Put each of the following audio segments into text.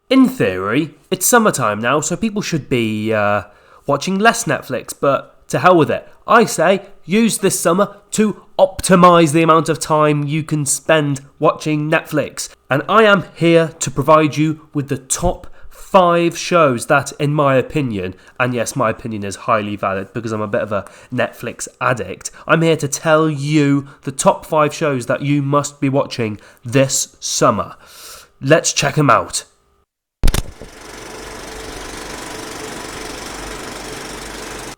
In theory, it's summertime now, so people should be watching less Netflix, but to hell with it. I say use this summer to optimise the amount of time you can spend watching Netflix. And I am here to provide you with the top 5 shows that, in my opinion, and yes, my opinion is highly valid because I'm a bit of a Netflix addict, I'm here to tell you the top 5 shows that you must be watching this summer. Let's check them out.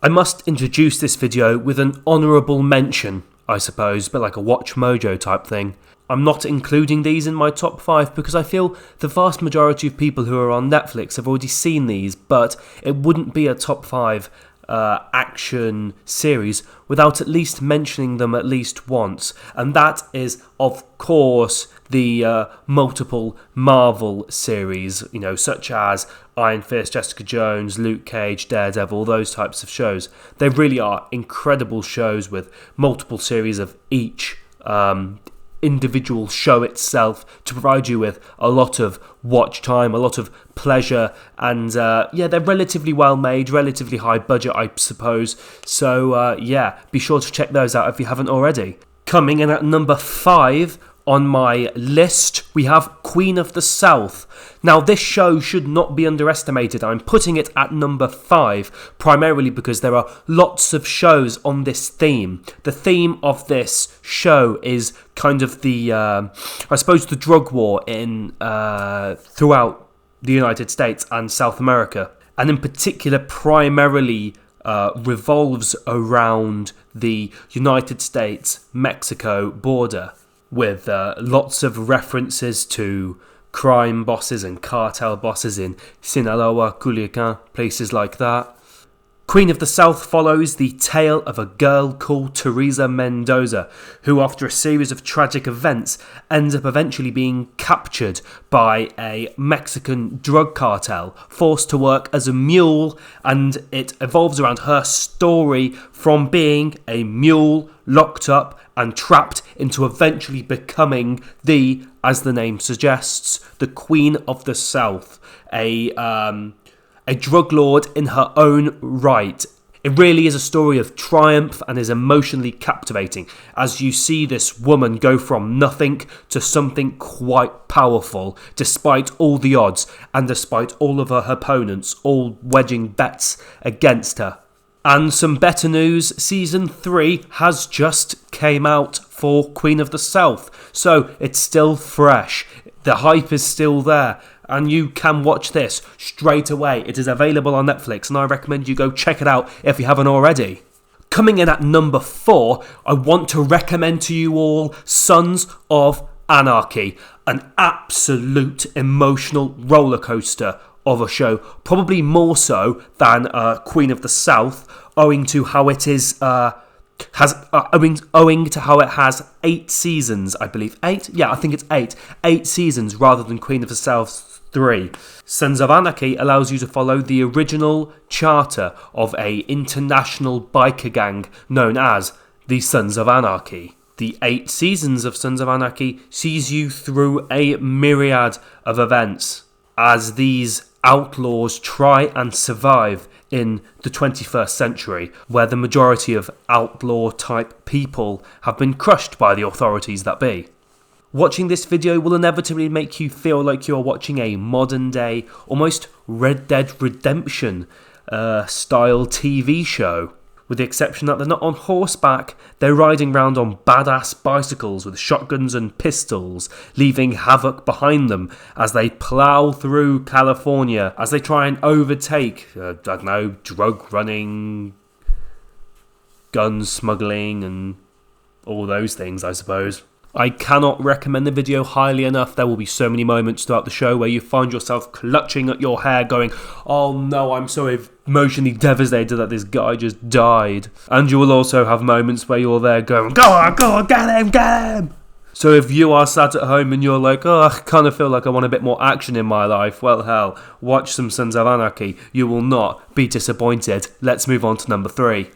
I must introduce this video with an honourable mention, I suppose, but like a Watch Mojo type thing. I'm not including these in my top 5 because I feel the vast majority of people who are on Netflix have already seen these, but it wouldn't be a top 5 action series without at least mentioning them at least once, and that is, of course, the multiple Marvel series, such as Iron Fist, Jessica Jones, Luke Cage, Daredevil, those types of shows. They really are incredible shows with multiple series of each individual show itself to provide you with a lot of watch time, a lot of pleasure, and they're relatively well made, relatively high budget, I suppose. So be sure to check those out if you haven't already. Coming in at number 5 on my list, we have Queen of the South. Now, this show should not be underestimated. I'm putting it at number 5, primarily because there are lots of shows on this theme. The theme of this show is kind of the, the drug war in throughout the United States and South America, and in particular, primarily revolves around the United States-Mexico border, with lots of references to crime bosses and cartel bosses in Sinaloa, Culiacan, places like that. Queen of the South follows the tale of a girl called Teresa Mendoza, who after a series of tragic events ends up eventually being captured by a Mexican drug cartel, forced to work as a mule, and it evolves around her story from being a mule locked up and trapped into eventually becoming as the name suggests, the Queen of the South, a drug lord in her own right. It really is a story of triumph and is emotionally captivating as you see this woman go from nothing to something quite powerful, despite all the odds and despite all of her opponents all wedging bets against her. And some better news, Season 3 has just came out for Queen of the South, so it's still fresh, the hype is still there, and you can watch this straight away. It is available on Netflix, and I recommend you go check it out if you haven't already. Coming in at number 4, I want to recommend to you all Sons of Anarchy, an absolute emotional rollercoaster of a show, probably more so than Queen of the South, owing to how it is owing to how it has 8 seasons, I believe. 8? Yeah, I think it's 8. 8 seasons rather than Queen of the South 3. Sons of Anarchy allows you to follow the original charter of a international biker gang known as the Sons of Anarchy. The 8 seasons of Sons of Anarchy sees you through a myriad of events as these outlaws try and survive in the 21st century, where the majority of outlaw-type people have been crushed by the authorities that be. Watching this video will inevitably make you feel like you're watching a modern-day, almost Red Dead Redemption style TV show. With the exception that they're not on horseback, they're riding around on badass bicycles with shotguns and pistols, leaving havoc behind them as they plough through California, as they try and overtake, drug running, gun smuggling, and all those things, I suppose. I cannot recommend the video highly enough. There will be so many moments throughout the show where you find yourself clutching at your hair going, oh no, I'm so emotionally devastated that this guy just died. And you will also have moments where you're there going, go on, get him! So if you are sat at home and you're like, oh, I kind of feel like I want a bit more action in my life, well hell, watch some Sons of Anarchy. You will not be disappointed. Let's move on to number 3.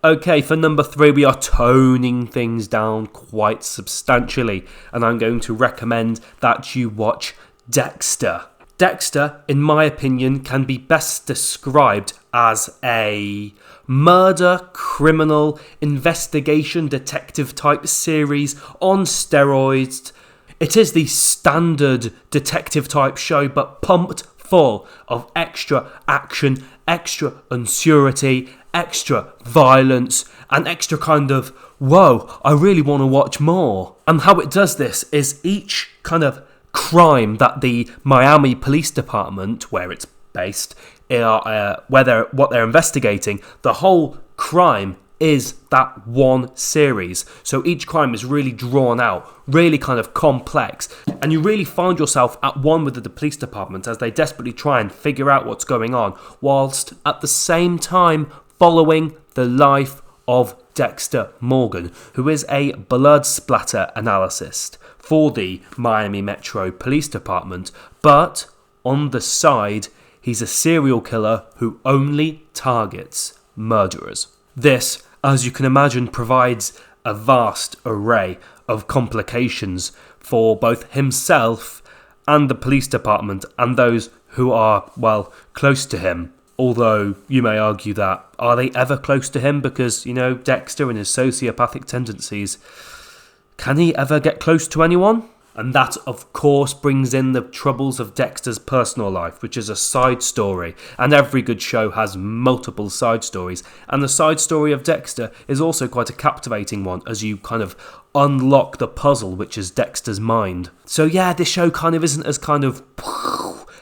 Okay, for number 3, we are toning things down quite substantially, and I'm going to recommend that you watch Dexter. Dexter, in my opinion, can be best described as a murder, criminal, investigation, detective type series on steroids. It is the standard detective type show, but pumped full of extra action, extra uncertainty, extra violence, and extra kind of, whoa, I really want to watch more. And how it does this is each kind of crime that the Miami Police Department, where it's based, what they're investigating, the whole crime is that one series. So each crime is really drawn out, really kind of complex, and you really find yourself at one with the police department as they desperately try and figure out what's going on, whilst at the same time following the life of Dexter Morgan, who is a blood splatter analyst for the Miami Metro Police Department, but on the side, he's a serial killer who only targets murderers. This, as you can imagine, provides a vast array of complications for both himself and the police department and those who are, well, close to him. Although you may argue that, are they ever close to him? Because, Dexter and his sociopathic tendencies, can he ever get close to anyone? And that, of course, brings in the troubles of Dexter's personal life, which is a side story. And every good show has multiple side stories. And the side story of Dexter is also quite a captivating one as you kind of unlock the puzzle, which is Dexter's mind. So yeah, this show kind of isn't as kind of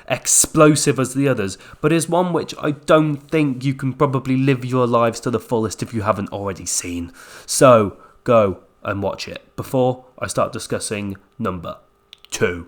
explosive as the others, but is one which I don't think you can probably live your lives to the fullest if you haven't already seen. So go and watch it before I start discussing number 2.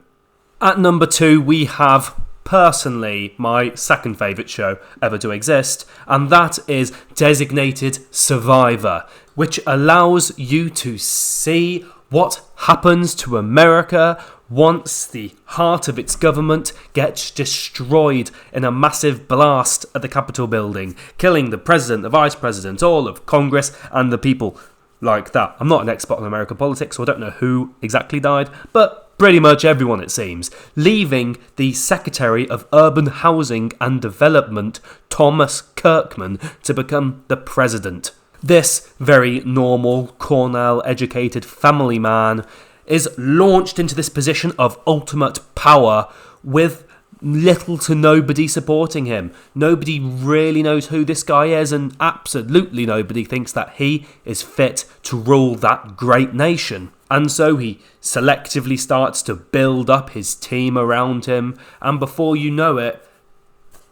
At number 2, we have personally my second favourite show ever to exist, and that is Designated Survivor, which allows you to see what happens to America once the heart of its government gets destroyed in a massive blast at the Capitol building, killing the president, the vice president, all of Congress, and the people like that. I'm not an expert on American politics, so I don't know who exactly died, but pretty much everyone, it seems, leaving the Secretary of Urban Housing and Development, Thomas Kirkman, to become the president. This very normal, Cornell-educated family man is launched into this position of ultimate power with little to nobody supporting him. Nobody really knows who this guy is, and absolutely nobody thinks that he is fit to rule that great nation. And so he selectively starts to build up his team around him, and before you know it,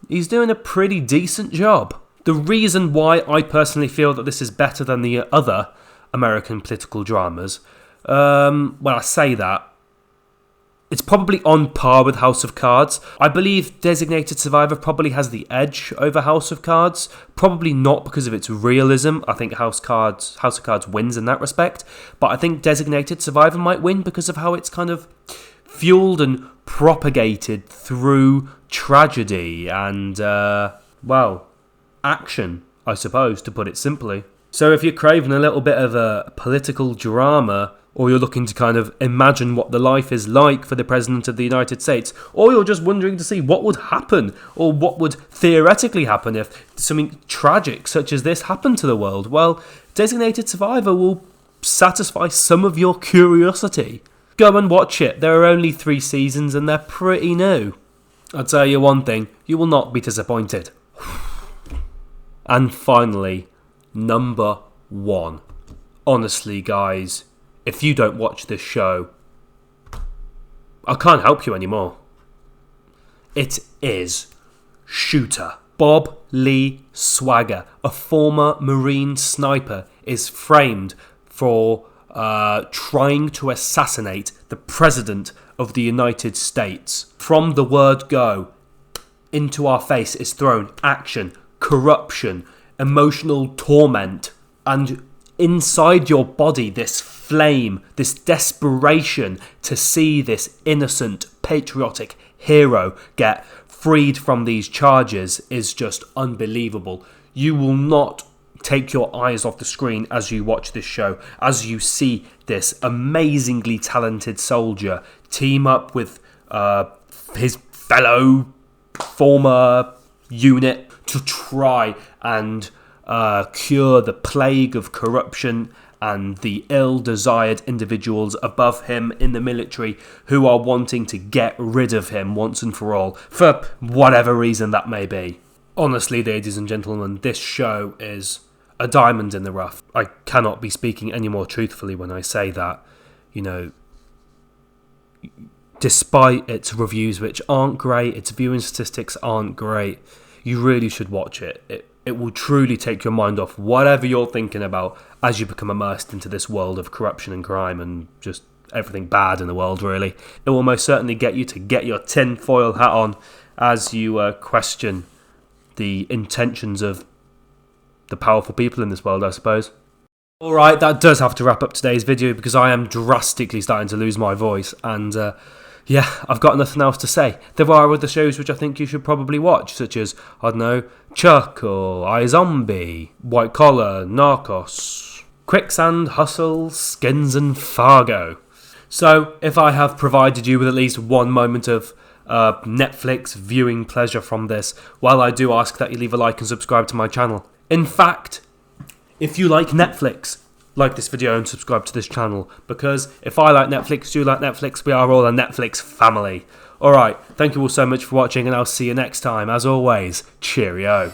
he's doing a pretty decent job. The reason why I personally feel that this is better than the other American political dramas, I say that, it's probably on par with House of Cards. I believe Designated Survivor probably has the edge over House of Cards. Probably not because of its realism. I think House of Cards wins in that respect. But I think Designated Survivor might win because of how it's kind of fueled and propagated through tragedy and, action, I suppose, to put it simply. So if you're craving a little bit of a political drama, or you're looking to kind of imagine what the life is like for the President of the United States, or you're just wondering to see what would happen, or what would theoretically happen if something tragic such as this happened to the world, well, Designated Survivor will satisfy some of your curiosity. Go and watch it. There are only 3 seasons and they're pretty new. I'll tell you one thing, you will not be disappointed. And finally, number 1. Honestly, guys, if you don't watch this show, I can't help you anymore. It is Shooter. Bob Lee Swagger, a former Marine sniper, is framed for trying to assassinate the President of the United States. From the word go, into our face is thrown action, corruption, emotional torment, and inside your body, this flame, this desperation to see this innocent, patriotic hero get freed from these charges is just unbelievable. You will not take your eyes off the screen as you watch this show, as you see this amazingly talented soldier team up with his fellow former unit to try and cure the plague of corruption and the ill-desired individuals above him in the military who are wanting to get rid of him once and for all, for whatever reason that may be. Honestly, ladies and gentlemen, this show is a diamond in the rough. I cannot be speaking any more truthfully when I say that. You know, despite its reviews, which aren't great, its viewing statistics aren't great, you really should watch it. It will truly take your mind off whatever you're thinking about as you become immersed into this world of corruption and crime and just everything bad in the world, really. It will most certainly get you to get your tinfoil hat on as you question the intentions of the powerful people in this world, I suppose. Alright, that does have to wrap up today's video because I am drastically starting to lose my voice and yeah, I've got nothing else to say. There are other shows which I think you should probably watch, such as, I don't know, Chuck or iZombie, White Collar, Narcos, Quicksand, Hustle, Skins and Fargo. So, if I have provided you with at least one moment of Netflix viewing pleasure from this, well, I do ask that you leave a like and subscribe to my channel. In fact, if you like Netflix, like this video and subscribe to this channel, because if I like Netflix, you like Netflix, we are all a Netflix family. Alright, thank you all so much for watching and I'll see you next time. As always, cheerio.